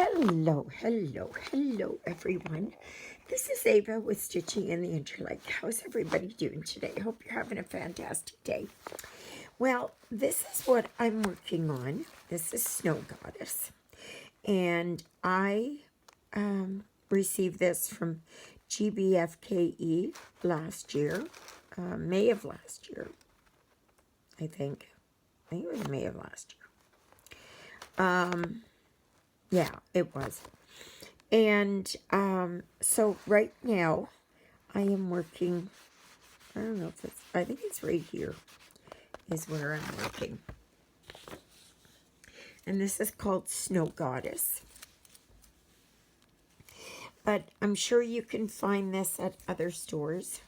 Hello, hello, hello, everyone. This is Eva with Stitching in the Interlake. How's everybody doing today? Hope you're having a fantastic day. Well, this is what I'm working on. This is Snow Goddess. And I received this from GBFKE last year, May of last year, I think. I think it was May of last year. Yeah, it was. And so right now I am working, I don't know if it's, I think it's right here is where I'm working. And this is called Snow Goddess. But I'm sure you can find this at other stores.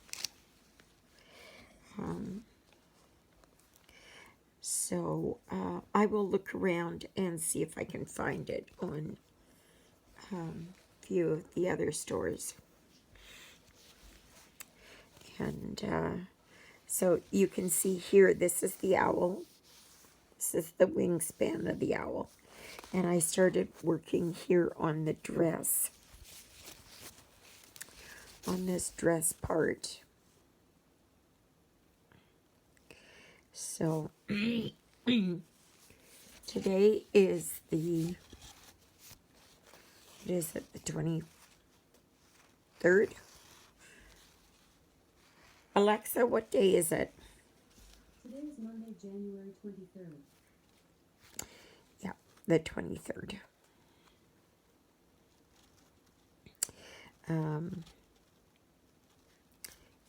So I will look around and see if I can find it on a few of the other stores. And so you can see here, this is the owl. This is the wingspan of the owl. And I started working here on the dress. On this dress part. So today is the, what is it, the 23rd? Alexa, what day is it? Today is Monday, January 23rd. Yeah, the 23rd.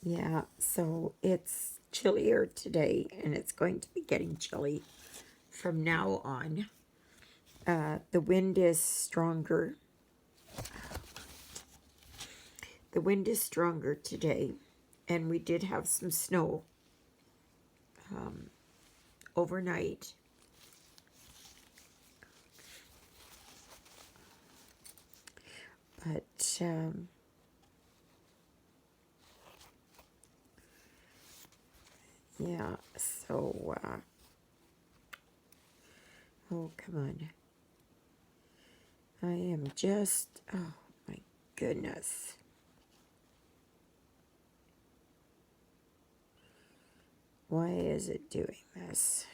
Yeah, so it's chillier today, and it's going to be getting chilly from now on. The wind is stronger. The wind is stronger today, and we did have some snow overnight. But yeah, so oh, come on. I am just, oh my goodness. Why is it doing this?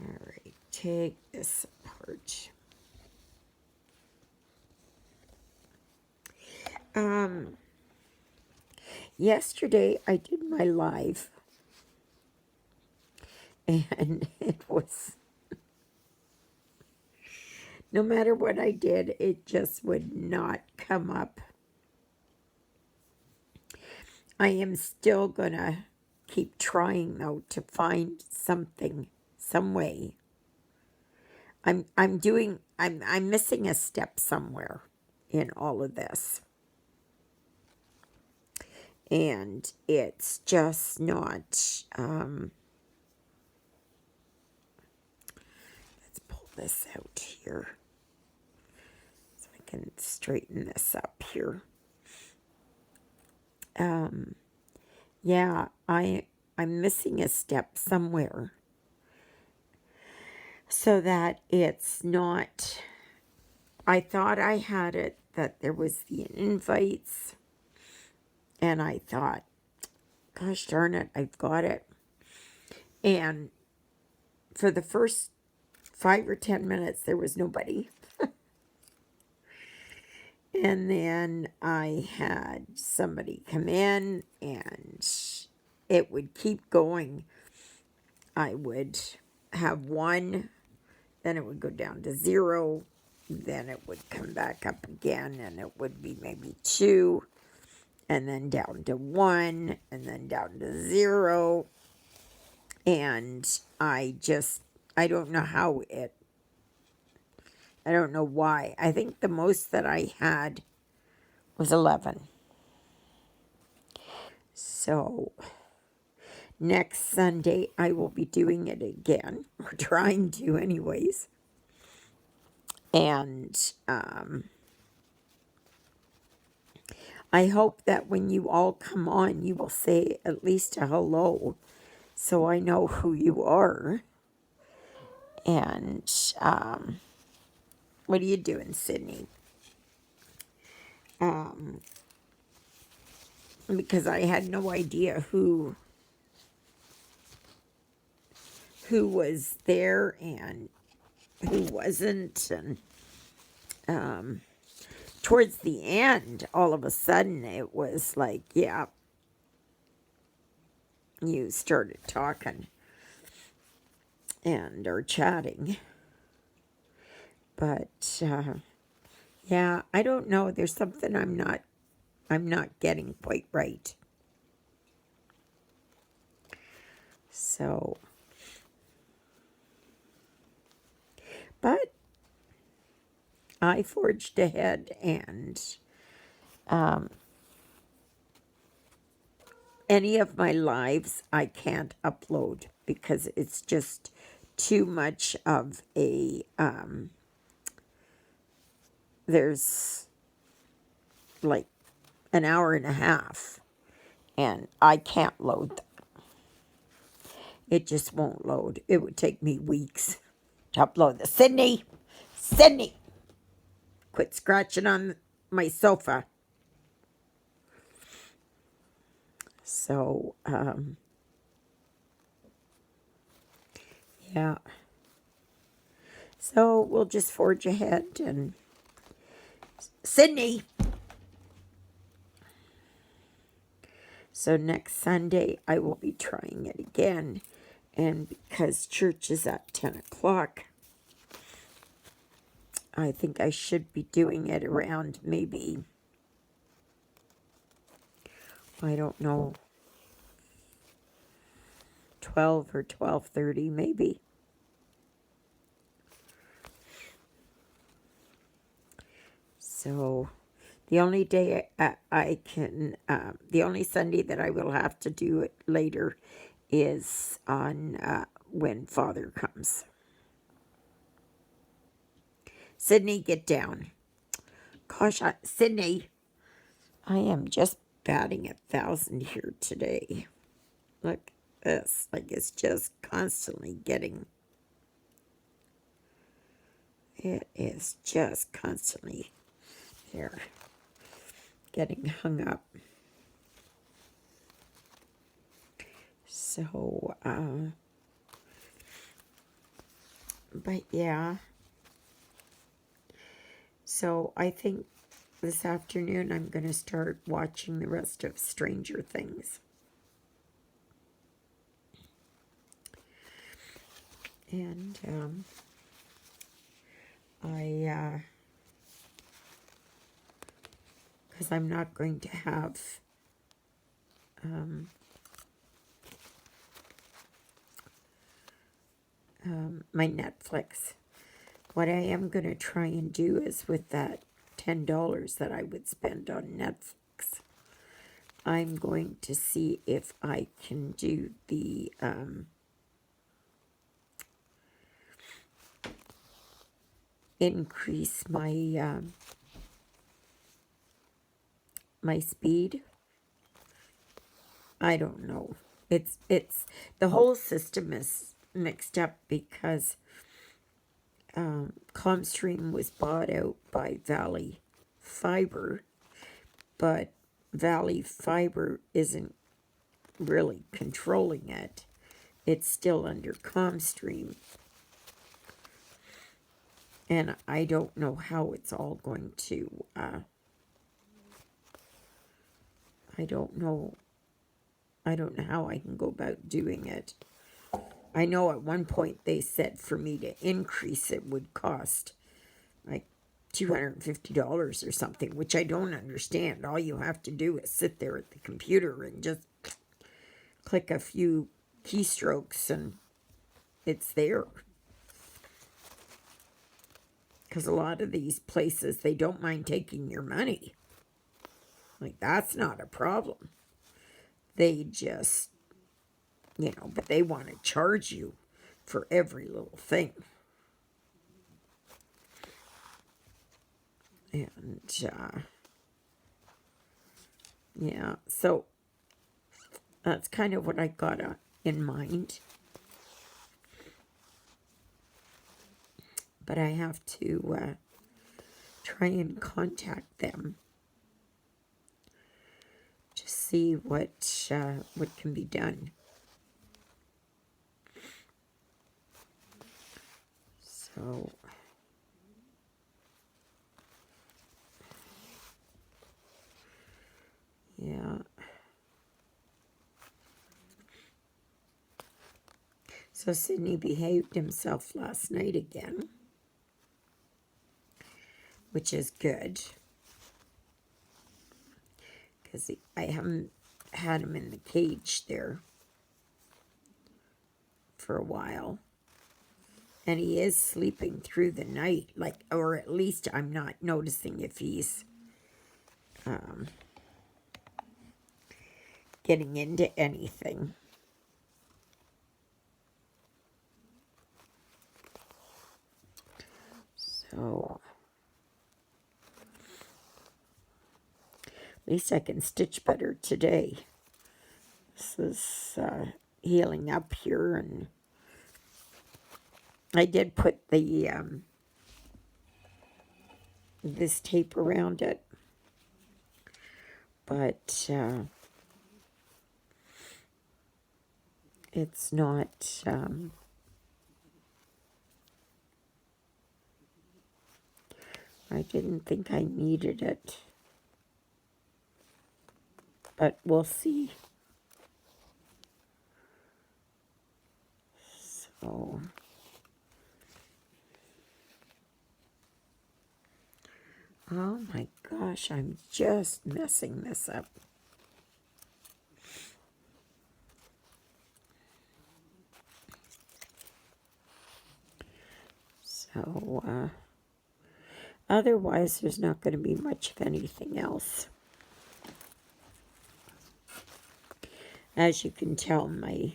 All right, take this apart. Yesterday I did my live, and it was, no matter what I did, it just would not come up. I am still gonna keep trying though to find something, some way. I'm missing a step somewhere in all of this. And it's just not, let's pull this out here so I can straighten this up here. Yeah, I'm missing a step somewhere so that it's not, I thought I had it, that there was the invites, and I thought, gosh darn it, I've got it. And for the first 5 or 10 minutes, there was nobody. And then I had somebody come in, and it would keep going. I would have one, then it would go down to 0, then it would come back up again, and it would be maybe 2, and then down to 1, and then down to 0. And I don't know how I don't know why. I think the most that I had was 11. So next Sunday I will be doing it again, or trying to anyways. And I hope that when you all come on, you will say at least a hello, so I know who you are. And what are you doing, Sydney? Because I had no idea who was there and who wasn't. And towards the end, all of a sudden, it was like, yeah, you started talking and are chatting. But yeah, I don't know. There's something I'm not getting quite right. So, but I forged ahead, and any of my lives I can't upload because it's just too much of a there's like an hour and a half, and I can't load them. It just won't load. It would take me weeks to upload the Sydney, quit scratching on my sofa. So yeah, so we'll just forge ahead. And Sydney, so next Sunday I will be trying it again, and because church is at 10 o'clock, I think I should be doing it around maybe, I don't know, 12 or 12:30 maybe. So the only day I can, the only Sunday that I will have to do it later is on when Father comes. Sydney, get down. Gosh, Sydney, I am just batting 1,000 here today. Look at this. Like, it's just constantly getting... It is just constantly there, getting hung up. So, but yeah. So I think this afternoon I'm going to start watching the rest of Stranger Things. And because I'm not going to have my Netflix. What I am going to try and do is with that $10 that I would spend on Netflix, I'm going to see if I can do the increase my my speed. I don't know. It's the whole system is mixed up because Comstream was bought out by Valley Fiber, but Valley Fiber isn't really controlling it. It's still under Comstream. And I don't know how it's all going to, I don't know how I can go about doing it. I know at one point they said for me to increase it would cost like $250 or something, which I don't understand. All you have to do is sit there at the computer and just click a few keystrokes and it's there. Because a lot of these places, they don't mind taking your money. Like, that's not a problem. They just, but they want to charge you for every little thing. And, yeah, so that's kind of what I got in mind. but I have to try and contact them to see what can be done. So yeah. So Sydney behaved himself last night again, which is good, because I haven't had him in the cage there for a while. And he is sleeping through the night, like, or at least I'm not noticing if he's getting into anything. So at least I can stitch better today. This is healing up here, and I did put the this tape around it, but it's not I didn't think I needed it, but we'll see. So oh my gosh, I'm just messing this up. So otherwise, there's not going to be much of anything else. As you can tell, my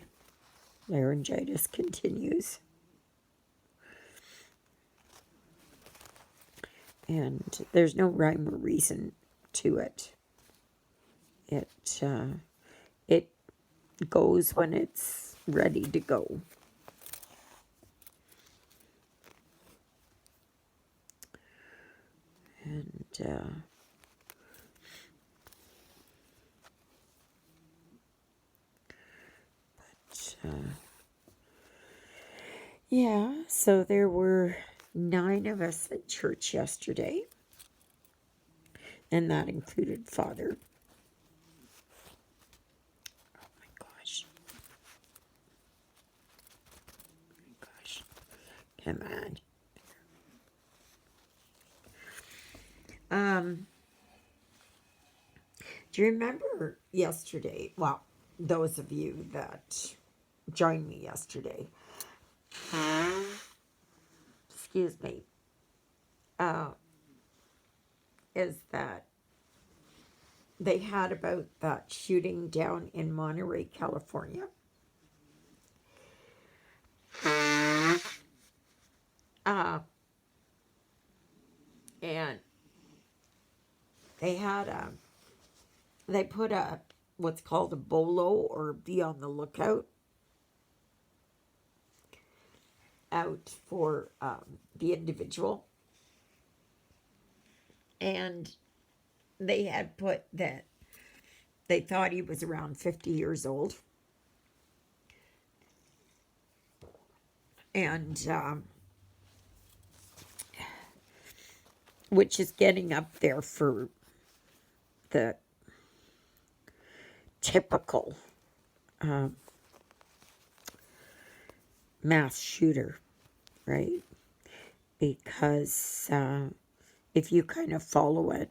laryngitis continues. And there's no rhyme or reason to it. It goes when it's ready to go. And yeah, so there were 9 of us at church yesterday, and that included Father. Oh my gosh. Come on. Do you remember yesterday? Well, those of you that joined me yesterday. Excuse me. Is that they had about that shooting down in Monterey, California. And they had they put a what's called a bolo, or be on the lookout, out for the individual. And they had put that they thought he was around 50 years old. And which is getting up there for the typical mass shooter, right? Because if you kind of follow it,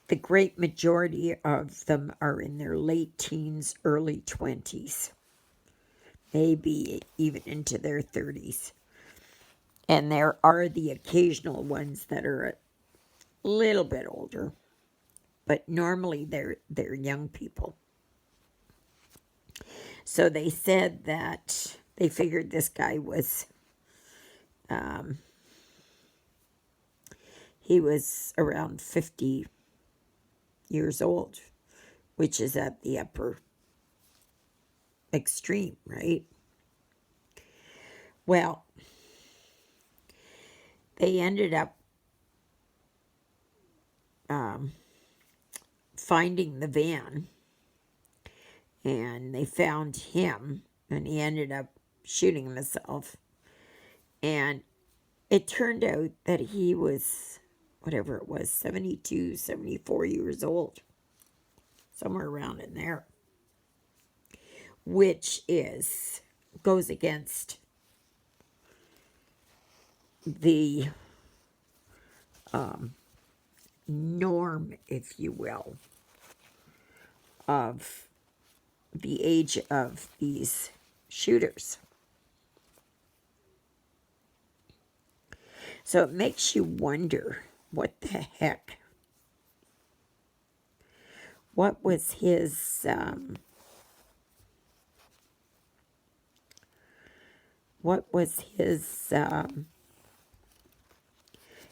the great majority of them are in their late teens, early 20s, maybe even into their 30s. And there are the occasional ones that are a little bit older, but normally they're young people. So they said that they figured this guy was he was around 50 years old, which is at the upper extreme, right? Well, they ended up finding the van, and they found him, and he ended up shooting himself. And it turned out that he was, whatever it was, 72, 74 years old, somewhere around in there, which goes against the norm, if you will, of the age of these shooters. So it makes you wonder, what the heck? What was his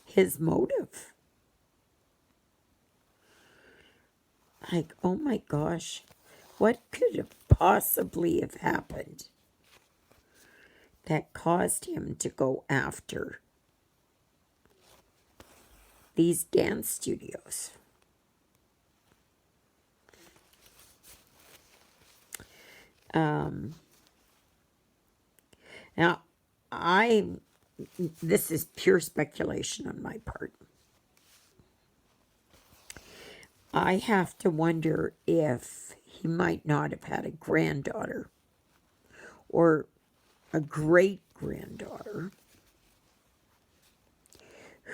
his motive? Like, oh my gosh, what could have possibly have happened that caused him to go after these dance studios? Now, this is pure speculation on my part. I have to wonder if he might not have had a granddaughter or a great granddaughter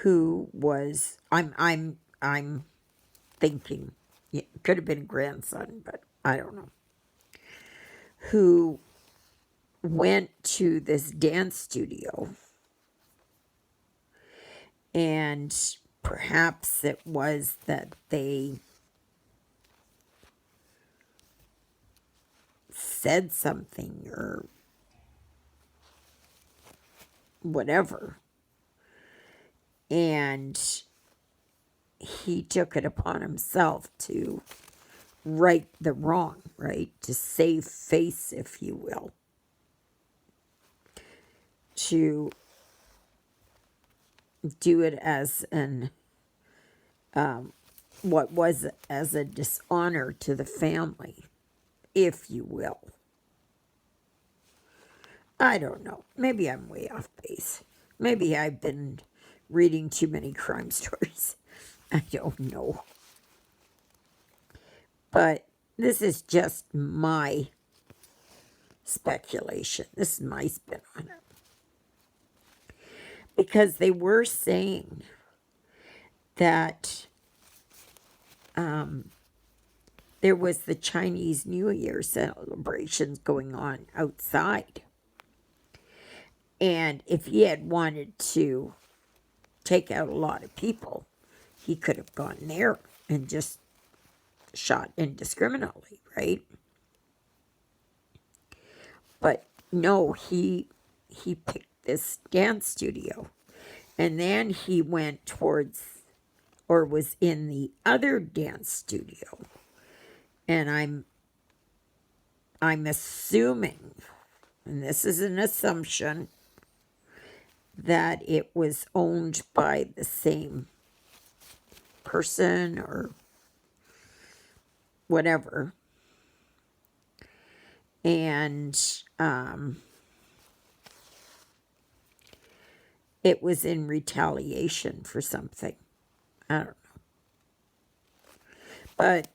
who was, I'm thinking, it could have been a grandson, but I don't know, who went to this dance studio, and perhaps it was that they said something or whatever, and he took it upon himself to right the wrong, right? To save face, if you will. To do it as what was as a dishonor to the family, if you will. I don't know. Maybe I'm way off base. Maybe I've been reading too many crime stories. I don't know. But this is just my speculation. This is my spin on it. Because they were saying that there was the Chinese New Year celebrations going on outside. And if he had wanted to take out a lot of people, he could have gone there and just shot indiscriminately, right? But no, he picked this dance studio. And then he went towards, or was in the other dance studio. And I'm assuming, and this is an assumption, that it was owned by the same person or whatever. And it was in retaliation for something. I don't know. But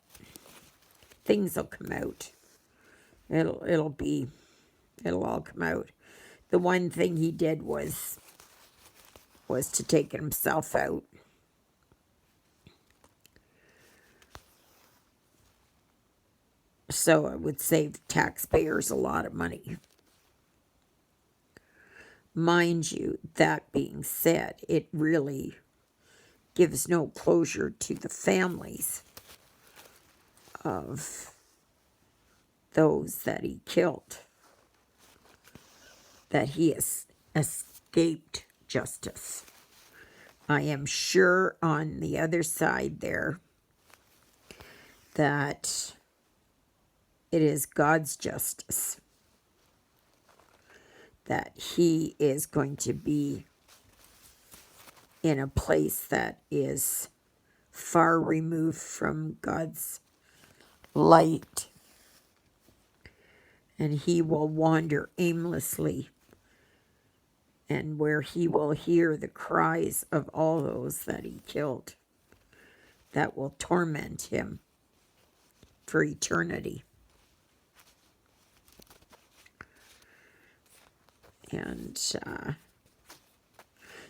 things will come out. It'll all come out. The one thing he did was to take himself out. So it would save taxpayers a lot of money. Mind you, that being said, it really gives no closure to the families of those that he killed, that he has escaped justice. I am sure on the other side there that it is God's justice that he is going to be in a place that is far removed from God's light, and he will wander aimlessly, and where he will hear the cries of all those that he killed that will torment him for eternity. And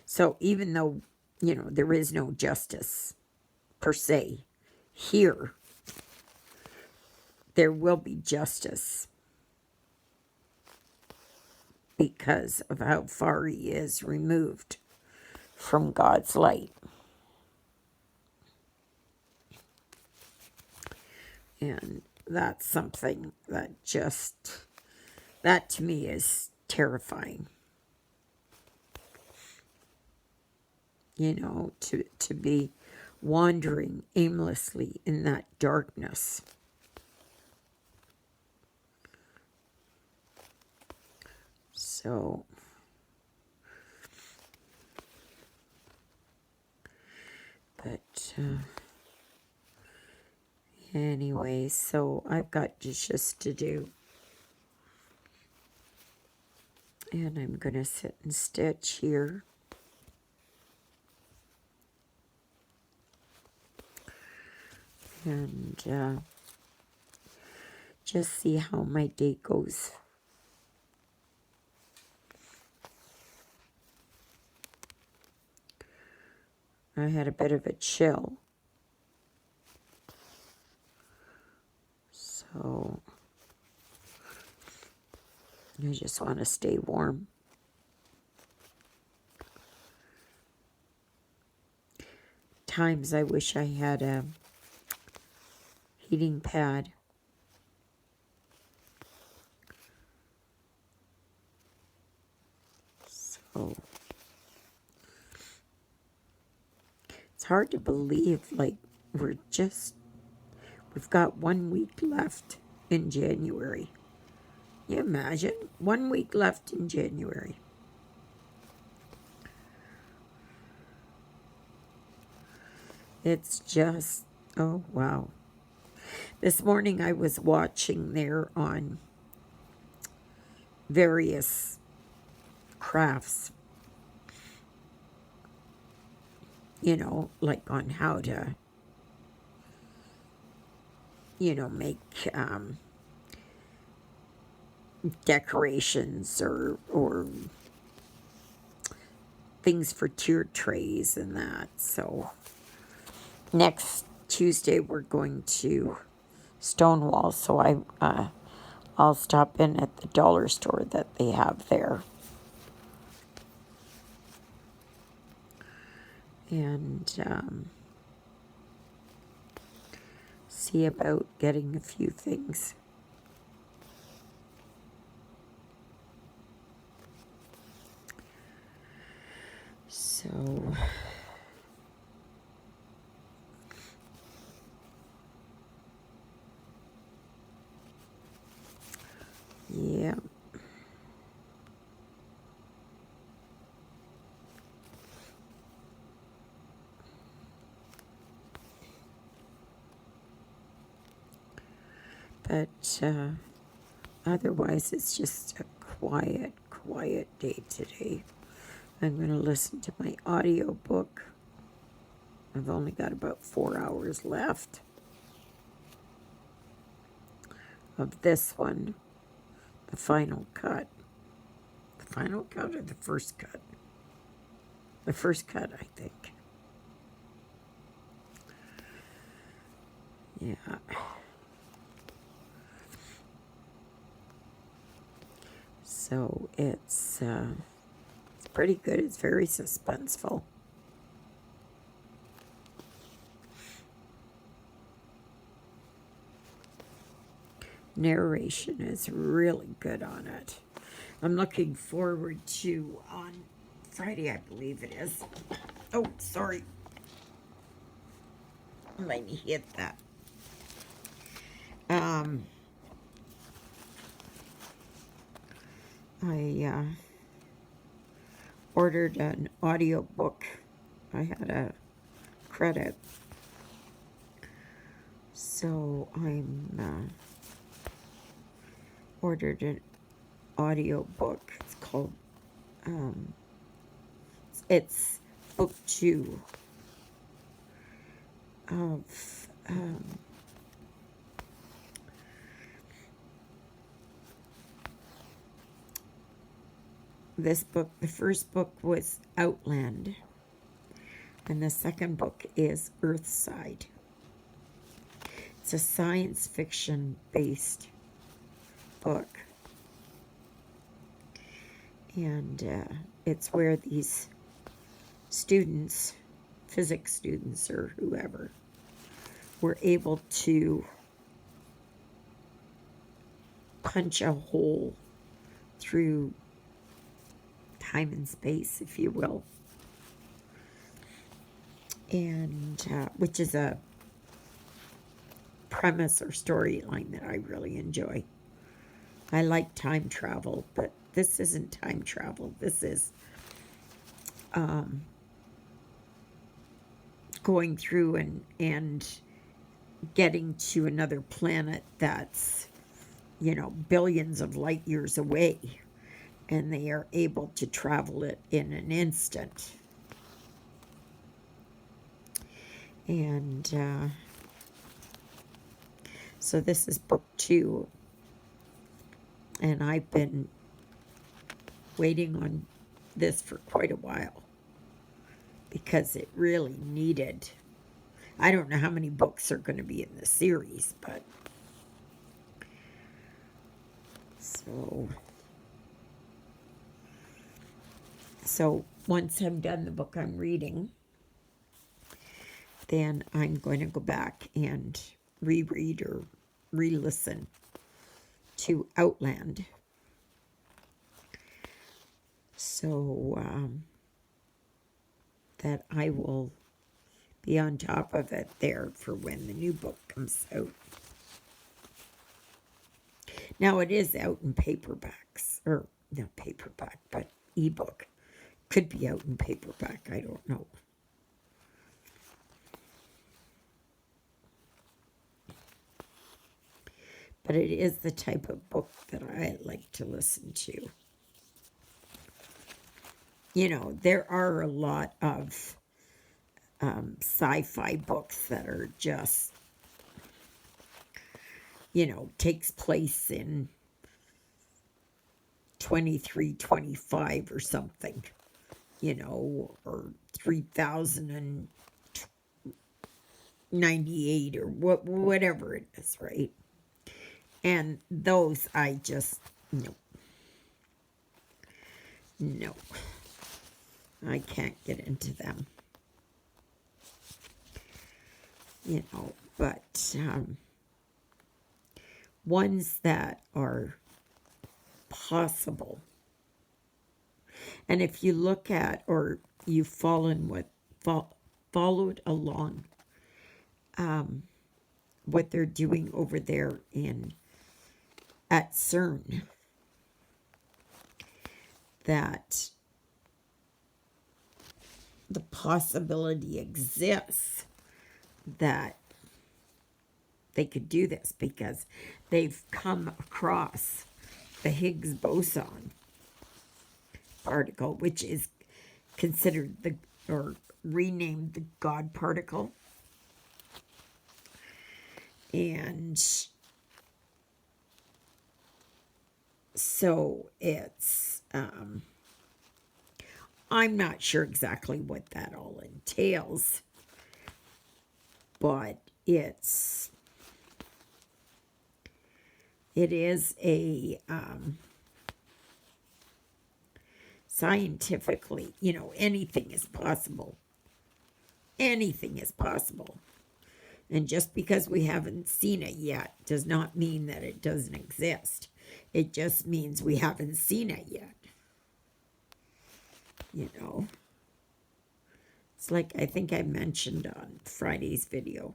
so even though, there is no justice per se here, there will be justice because of how far he is removed from God's light. And that's something that to me is terrifying. To be wandering aimlessly in that darkness. So, but anyway, so I've got dishes to do. And I'm going to sit and stitch here. And just see how my day goes. I had a bit of a chill. So I just want to stay warm. Times I wish I had a heating pad. So it's hard to believe, like, we've got 1 week left in January. Can you imagine? 1 week left in January. It's just, oh, wow. This morning I was watching there on various crafts, like on how to, make decorations or things for tier trays and that. So next Tuesday we're going to Stonewall, so I'll stop in at the dollar store that they have there. And see about getting a few things. So yeah. But otherwise, it's just a quiet day today. I'm going to listen to my audio book. I've only got about 4 hours left of this one, the final cut. The final cut or the first cut? The first cut, I think. Yeah. So it's pretty good. It's very suspenseful. Narration is really good on it. I'm looking forward to on Friday, I believe it is. Oh, sorry. Let me hit that. ordered an audio book. I had a credit. So I'm ordered an audio book. It's called, it's book 2 of this book. The first book was Outland, and the second book is Earthside. It's a science fiction based book, and it's where these students, physics students or whoever, were able to punch a hole through time and space, if you will, and which is a premise or storyline that I really enjoy. I like time travel, but this isn't time travel. This is going through and getting to another planet that's, you know, billions of light years away, and they are able to travel it in an instant. And so this is book 2, and I've been waiting on this for quite a while because it really needed. I don't know how many books are going to be in the series, but so once I'm done the book I'm reading, then I'm going to go back and reread or re-listen to Outland. So that I will be on top of it there for when the new book comes out. Now it is out in paperbacks, or not paperback, but ebook. Could be out in paperback, I don't know. But it is the type of book that I like to listen to. You know, there are a lot of sci-fi books that are just, you know, takes place in 2325 or something, you know, or 3098 or whatever it is, right? And those I just, no, I can't get into them, you know, but ones that are possible. And if you look at, or you've followed along what they're doing over there at CERN, that the possibility exists that they could do this because they've come across the Higgs boson particle, which is considered or renamed the God particle. And so it's, I'm not sure exactly what that all entails, but it is a scientifically, you know, anything is possible. Anything is possible. And just because we haven't seen it yet does not mean that it doesn't exist. It just means we haven't seen it yet. You know, it's like I think I mentioned on Friday's video.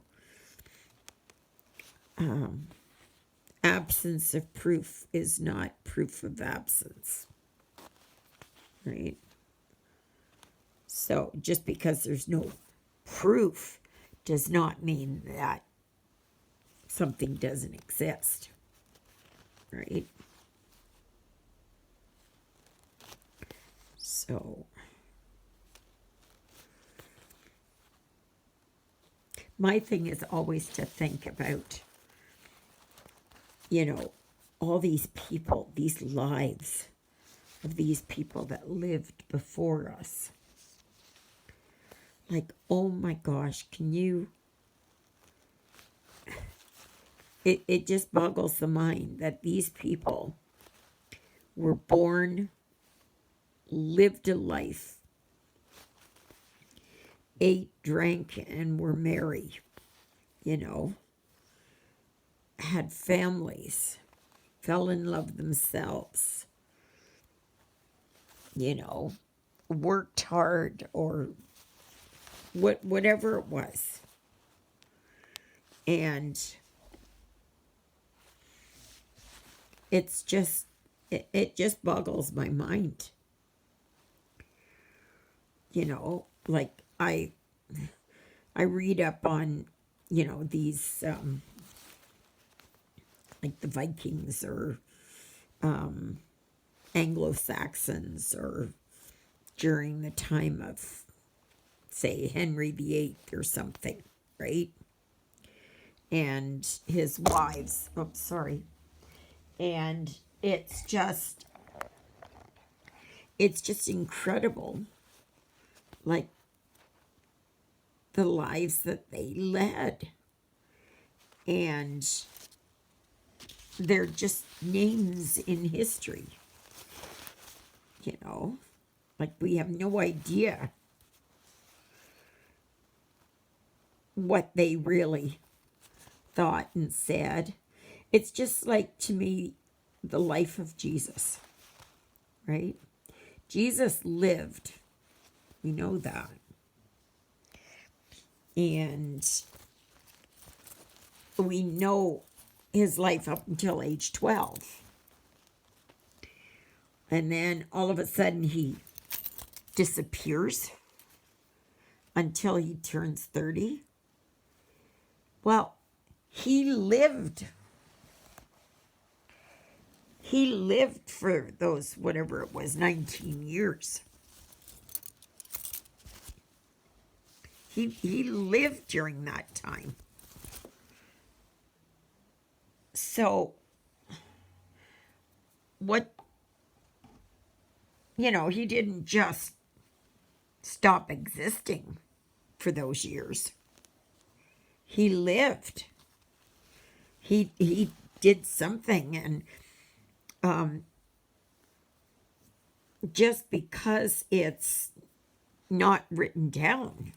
Absence of proof is not proof of absence. Right? So just because there's no proof does not mean that something doesn't exist, right? So my thing is always to think about, all these people, these lives of these people that lived before us. Like, oh my gosh, it just boggles the mind that these people were born, lived a life, ate, drank, and were merry, had families, fell in love themselves, worked hard or whatever it was. And it's just, it just boggles my mind. Like I read up on, these, like the Vikings or Anglo-Saxons, or during the time of, say, Henry VIII or something, right? And his wives, and it's just incredible, like the lives that they led. And they're just names in history, like we have no idea what they really thought and said. It's just like, to me, the life of Jesus, right? Jesus lived. We know that. And we know his life up until age 12. And then all of a sudden he disappears until he turns 30. Well, he lived for those, whatever it was, 19 years. He lived during that time. So, what, he didn't just stop existing for those years. He lived. He did something, and just because it's not written down,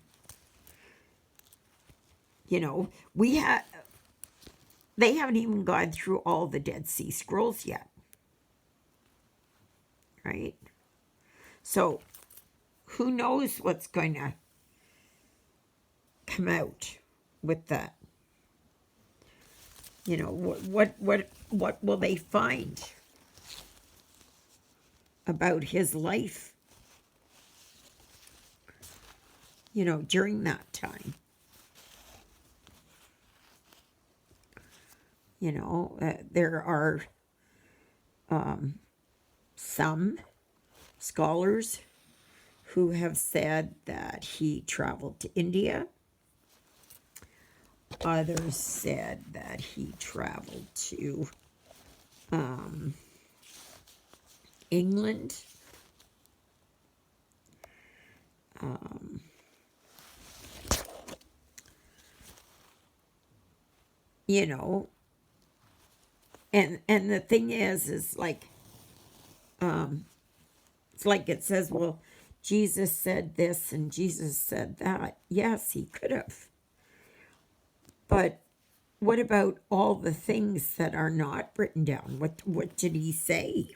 they haven't even gone through all the Dead Sea Scrolls yet, right? So who knows what's going to come out with that? What will they find about his life, during that time? There are some scholars who have said that he traveled to India. Others said that he traveled to England. And the thing is like, it's like it says, well, Jesus said this and Jesus said that. Yes, he could have. But what about all the things that are not written down? What did he say?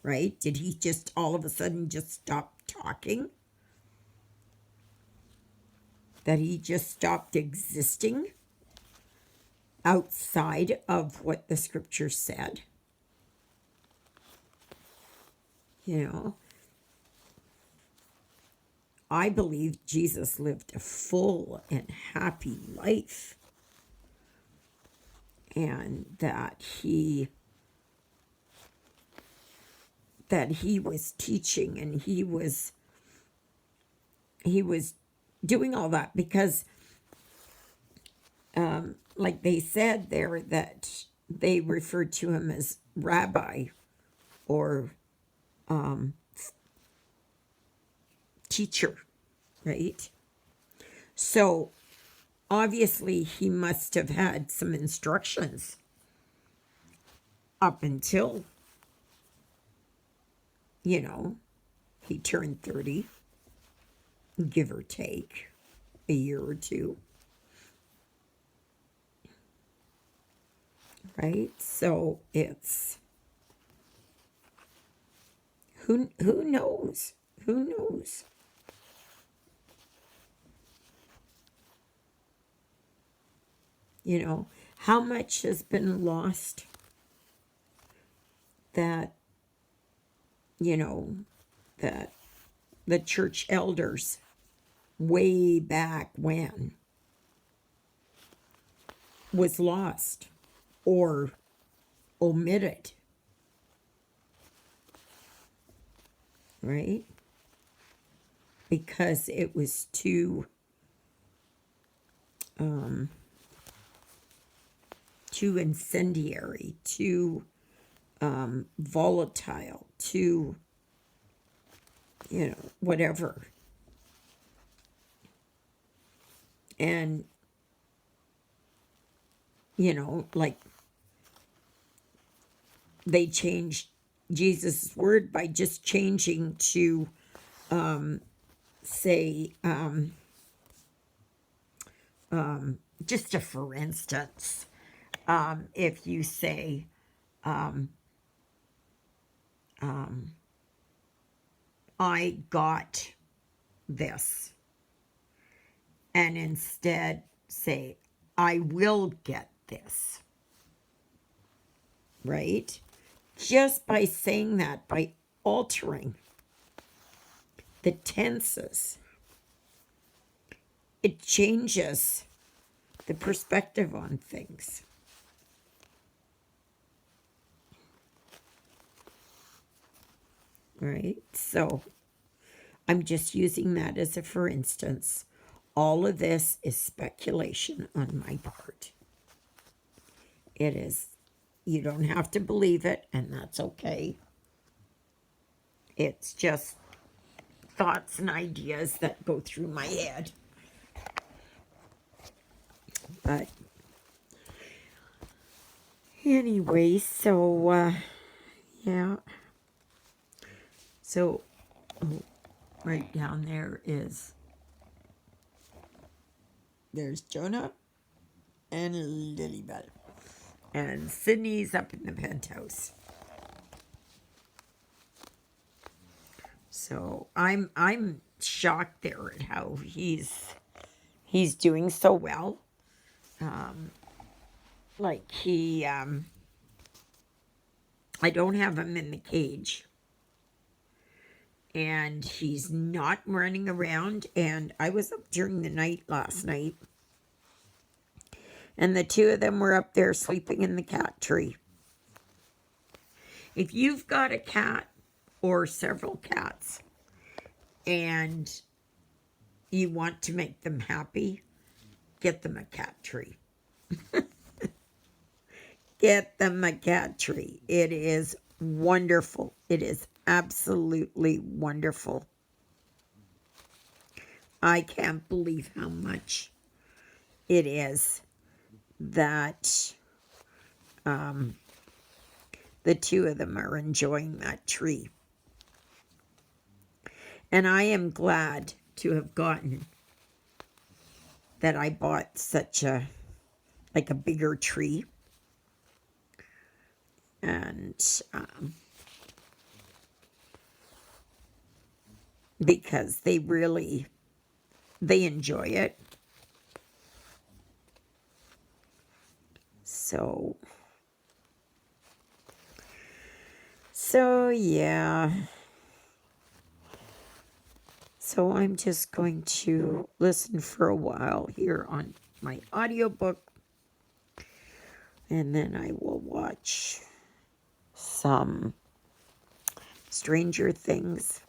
Right? Did he just all of a sudden just stop talking? That he just stopped existing outside of what the scripture said? I believe Jesus lived a full and happy life, and that he was teaching, and he was doing all that because like they said there, that they referred to him as rabbi or teacher, right? So obviously he must have had some instructions up until, he turned 30, give or take a year or two, right? So it's, who knows? Who knows? How much has been lost that, that the church elders way back when was lost or omitted, right? Because it was too incendiary, too volatile, too, whatever. And, like they changed Jesus' word by just changing to say, just a for instance, if you say, I got this, and instead say, I will get this, right? Just by saying that, by altering the tenses, it changes the perspective on things. Right? So I'm just using that as a for instance. All of this is speculation on my part. It is. You don't have to believe it, and that's okay. It's just thoughts and ideas that go through my head. But anyway, so yeah. So right down there there's Jonah and Lilybell. And Sydney's up in the penthouse. So I'm shocked there at how he's doing so well. Like I don't have him in the cage, and he's not running around. And I was up during the night last night, and the two of them were up there sleeping in the cat tree. If you've got a cat or several cats and you want to make them happy, get them a cat tree. Get them a cat tree. It is wonderful. It is absolutely wonderful. I can't believe how much it is that the two of them are enjoying that tree. And I am glad to have gotten that I bought such a bigger tree. And because they enjoy it. So yeah. So I'm just going to listen for a while here on my audiobook, and then I will watch some Stranger Things.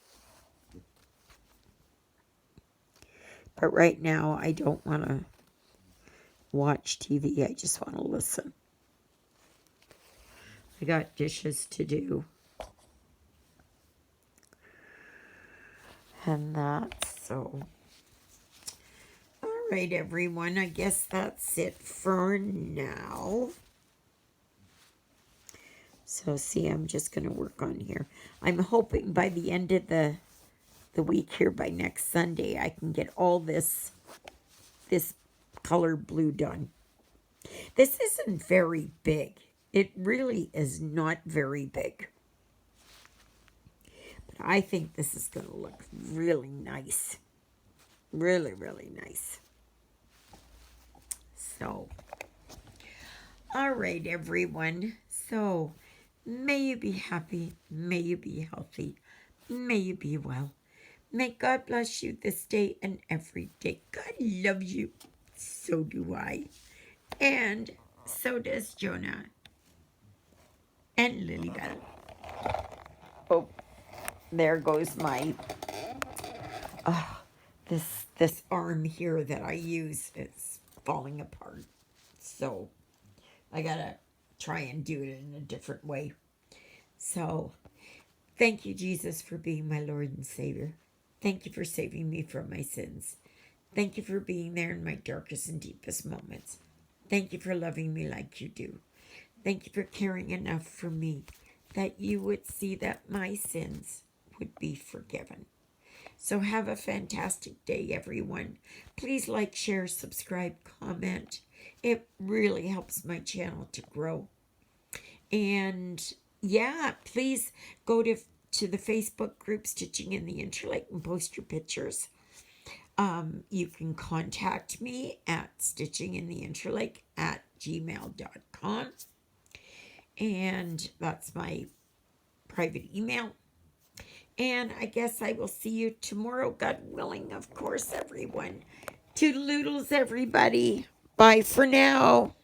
But right now, I don't want to watch TV. I just want to listen. I got dishes to do. And that's so. All right, everyone. I guess that's it for now. So, see, I'm just going to work on here. I'm hoping by the end of the week here, by next Sunday, I can get all this color blue done. This isn't very big. It really is not very big. But I think this is going to look really nice. Really, really nice. So, all right, everyone. So, may you be happy. May you be healthy. May you be well. May God bless you this day and every day. God loves you. So do I. And so does Jonah. And Lilybell. Oh, there goes my... this arm here that I use is falling apart. So I gotta try and do it in a different way. So thank you, Jesus, for being my Lord and Savior. Thank you for saving me from my sins. Thank you for being there in my darkest and deepest moments. Thank you for loving me like you do. Thank you for caring enough for me that you would see that my sins would be forgiven. So have a fantastic day, everyone. Please like, share, subscribe, comment. It really helps my channel to grow. And yeah, please go to the Facebook group Stitching in the Interlake and post your pictures. You can contact me at stitchingintheinterlake@gmail.com. And that's my private email. And I guess I will see you tomorrow, God willing, of course, everyone. Toodaloodles, everybody. Bye for now.